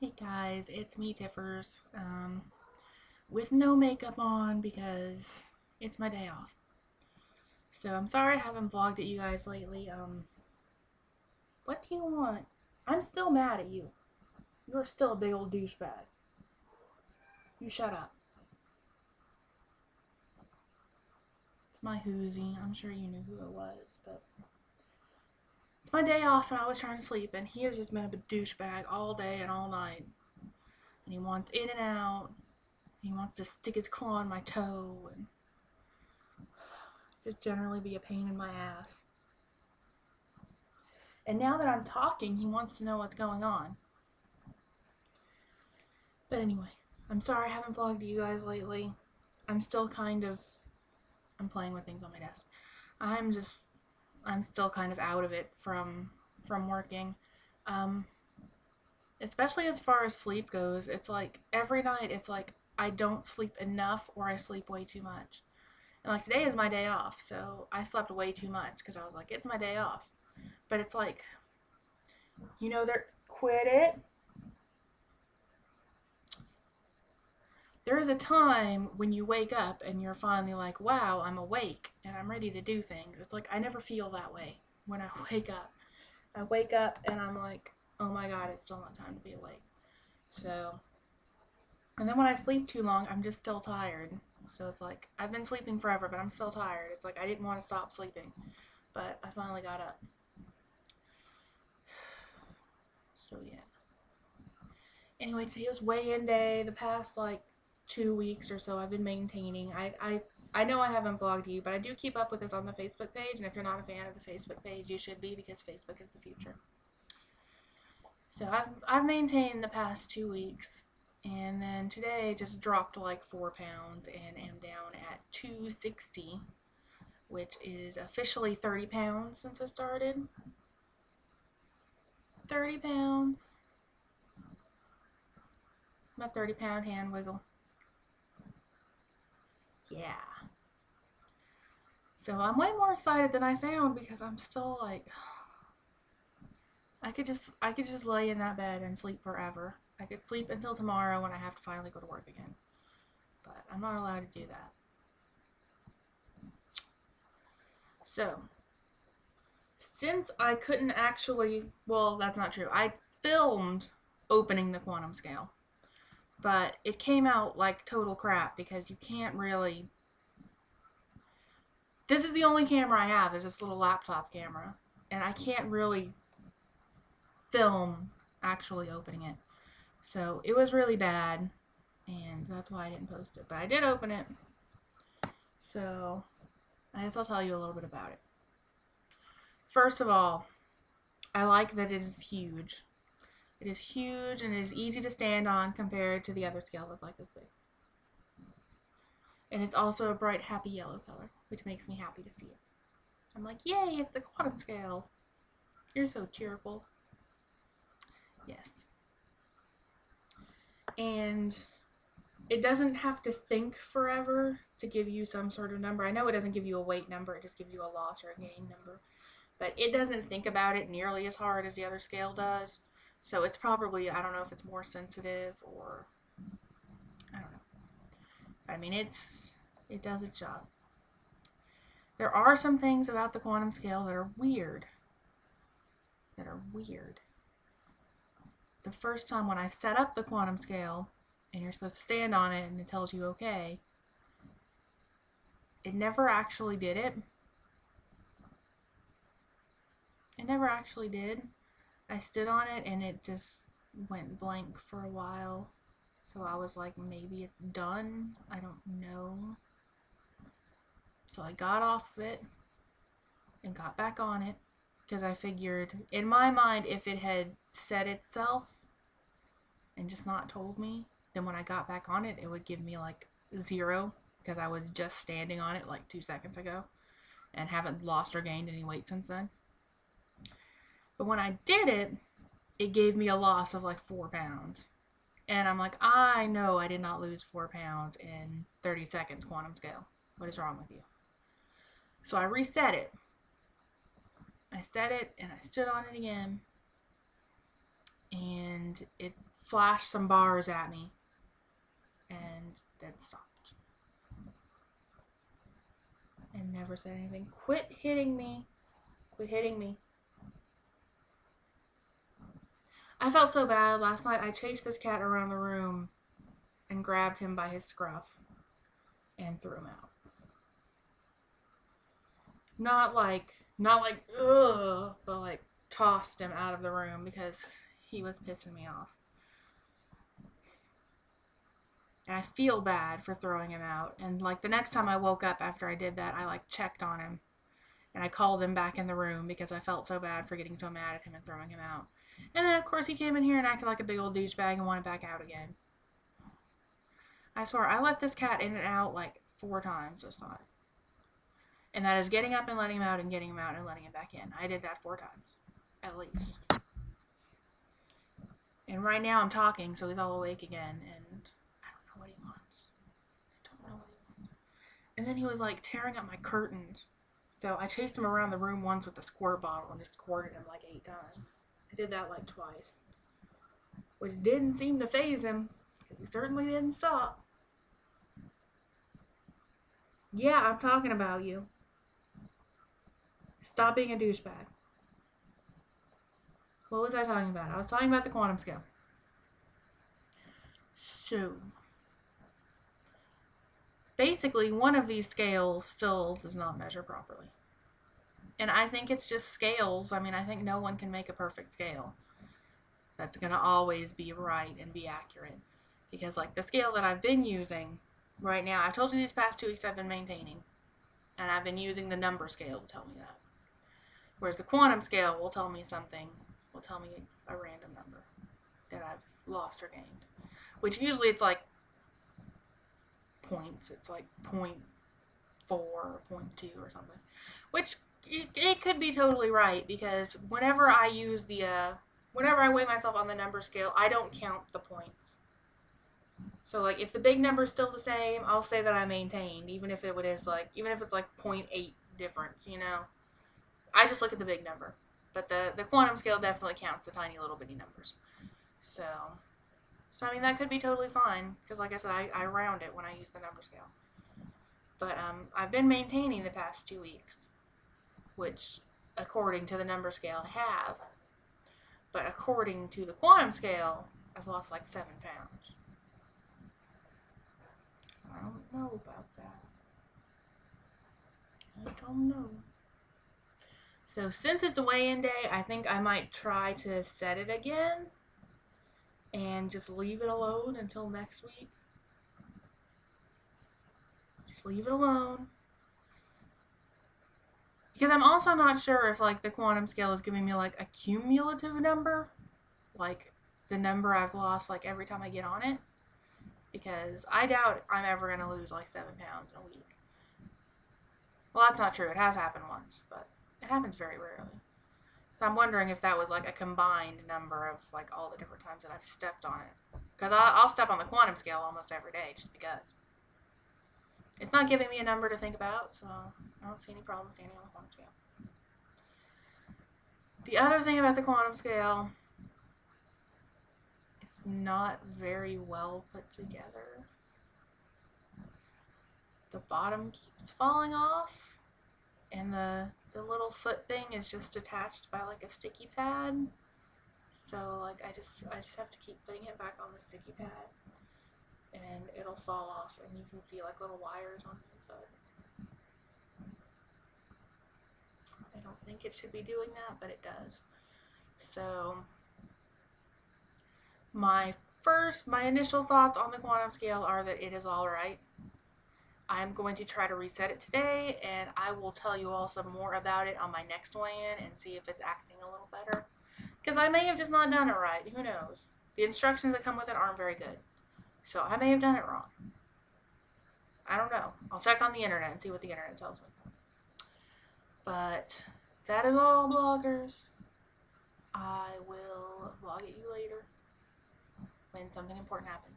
Hey guys, it's me Tiffers, with no makeup on because it's my day off. So I'm sorry I haven't vlogged at you guys lately. What do you want? I'm still mad at you. You're still a big old douchebag. You shut up. It's my Hoosie. I'm sure you knew who it was, but it's my day off and I was trying to sleep and he has just been a douchebag all day and all night. And he wants in and out. He wants to stick his claw in my toe and just generally be a pain in my ass. And now that I'm talking, he wants to know what's going on. But anyway, I'm sorry I haven't vlogged you guys lately. I'm still I'm playing with things on my desk. I'm still kind of out of it from working. Um, Especially as far as sleep goes, it's like every night it's like I don't sleep enough or I sleep way too much. And like today is my day off, so I slept way too much because I was like, it's my day off. But it's like, they're quit it. There is a time when you wake up and you're finally like, wow, I'm awake and I'm ready to do things. It's like I never feel that way when I wake up. I wake up and I'm like, oh my god, it's still not time to be awake. So, and then when I sleep too long, I'm just still tired. So it's like I've been sleeping forever, but I'm still tired. It's like I didn't want to stop sleeping, but I finally got up. So yeah. Anyway, today was weigh-in day. The past like 2 weeks or so I've been maintaining. I know I haven't vlogged you, but I do keep up with this on the Facebook page, and if you're not a fan of the Facebook page, you should be because Facebook is the future. So I've maintained the past 2 weeks, and then today just dropped like 4 pounds and am down at 260, which is officially 30 pounds since I started. 30 pounds. My 30-pound hand wiggle. Yeah. So I'm way more excited than I sound because I'm still like I could just lay in that bed and sleep forever. I could sleep until tomorrow when I have to finally go to work again. But I'm not allowed to do that. So, since I couldn't actually, well, that's not true. I filmed opening the quantum scale, but it came out like total crap because you can't really. This is the only camera I have, is this little laptop camera, and I can't really film actually opening it. So it was really bad, and that's why I didn't post it. But I did open it, so I guess I'll tell you a little bit about it. First of all, I like that it is huge. It is huge and it is easy to stand on compared to the other scale that's like this big. And it's also a bright, happy yellow color, which makes me happy to see it. I'm like, yay, it's the quantum scale. You're so cheerful. Yes. And it doesn't have to think forever to give you some sort of number. I know it doesn't give you a weight number, it just gives you a loss or a gain number. But it doesn't think about it nearly as hard as the other scale does. So it's probably, I don't know if it's more sensitive or, I don't know. But I mean, it does its job. There are some things about the quantum scale that are weird. The first time when I set up the quantum scale, and you're supposed to stand on it and it tells you okay, it never actually did it. It never actually did. I stood on it and it just went blank for a while. So I was like, maybe it's done. I don't know. So I got off of it and got back on it because I figured, in my mind, if it had set itself and just not told me, then when I got back on it, it would give me like 0 because I was just standing on it like 2 seconds ago and haven't lost or gained any weight since then. But when I did it, it gave me a loss of like 4 pounds. And I'm like, I know I did not lose 4 pounds in 30 seconds, quantum scale. What is wrong with you? So I reset it. I set it and I stood on it again. And it flashed some bars at me and then stopped. And never said anything. Quit hitting me. Quit hitting me. I felt so bad. Last night I chased this cat around the room and grabbed him by his scruff and threw him out. Not like, ugh, but like tossed him out of the room because he was pissing me off. And I feel bad for throwing him out. And like the next time I woke up after I did that, I like checked on him. And I called him back in the room because I felt so bad for getting so mad at him and throwing him out. And then of course he came in here and acted like a big old douchebag and wanted back out again. I swear, I let this cat in and out like 4 times this time. And that is getting up and letting him out and getting him out and letting him back in. I did that 4 times. At least. And right now I'm talking, so he's all awake again. And I don't know what he wants. And then he was like tearing up my curtains. So I chased him around the room once with a squirt bottle and just squirted him like 8 times. I did that like twice. Which didn't seem to faze him. Because he certainly didn't stop. Yeah, I'm talking about you. Stop being a douchebag. What was I talking about? I was talking about the quantum scale. So, basically, one of these scales still does not measure properly. And I think it's just scales. I mean, I think no one can make a perfect scale that's going to always be right and be accurate. Because, like, the scale that I've been using right now, I've told you these past 2 weeks I've been maintaining. And I've been using the number scale to tell me that. Whereas the quantum scale will tell me something, will tell me a random number that I've lost or gained. Which usually it's like points. It's like 0.4 or 0.2 or something. Which it could be totally right because whenever I use whenever I weigh myself on the number scale, I don't count the points. So like if the big number is still the same, I'll say that I maintained, even if it's like 0.8 difference, you know. I just look at the big number. But the quantum scale definitely counts the tiny little bitty numbers. So I mean, that could be totally fine. Because like I said, I round it when I use the number scale. But I've been maintaining the past 2 weeks. Which, according to the number scale, I have. But according to the quantum scale, I've lost like 7 pounds. I don't know about that. I don't know. So since it's a weigh-in day, I think I might try to set it again and just leave it alone until next week. Just leave it alone. Because I'm also not sure if like the quantum scale is giving me like a cumulative number, like the number I've lost like every time I get on it. Because I doubt I'm ever going to lose like 7 pounds in a week. Well, that's not true. It has happened once, but it happens very rarely. So I'm wondering if that was like a combined number of like all the different times that I've stepped on it. Because I'll step on the quantum scale almost every day just because. It's not giving me a number to think about, so I don't see any problem standing on the quantum scale. The other thing about the quantum scale, it's not very well put together. The bottom keeps falling off, and the little foot thing is just attached by like a sticky pad. So like I just have to keep putting it back on the sticky pad, and it'll fall off, and you can see like little wires on the foot. I don't think it should be doing that, but it does. So my initial thoughts on the quantum scale are that it is all right. I'm going to try to reset it today, and I will tell you all some more about it on my next weigh-in and see if it's acting a little better. Because I may have just not done it right. Who knows? The instructions that come with it aren't very good. So I may have done it wrong. I don't know. I'll check on the internet and see what the internet tells me. But that is all, bloggers. I will vlog at you later when something important happens.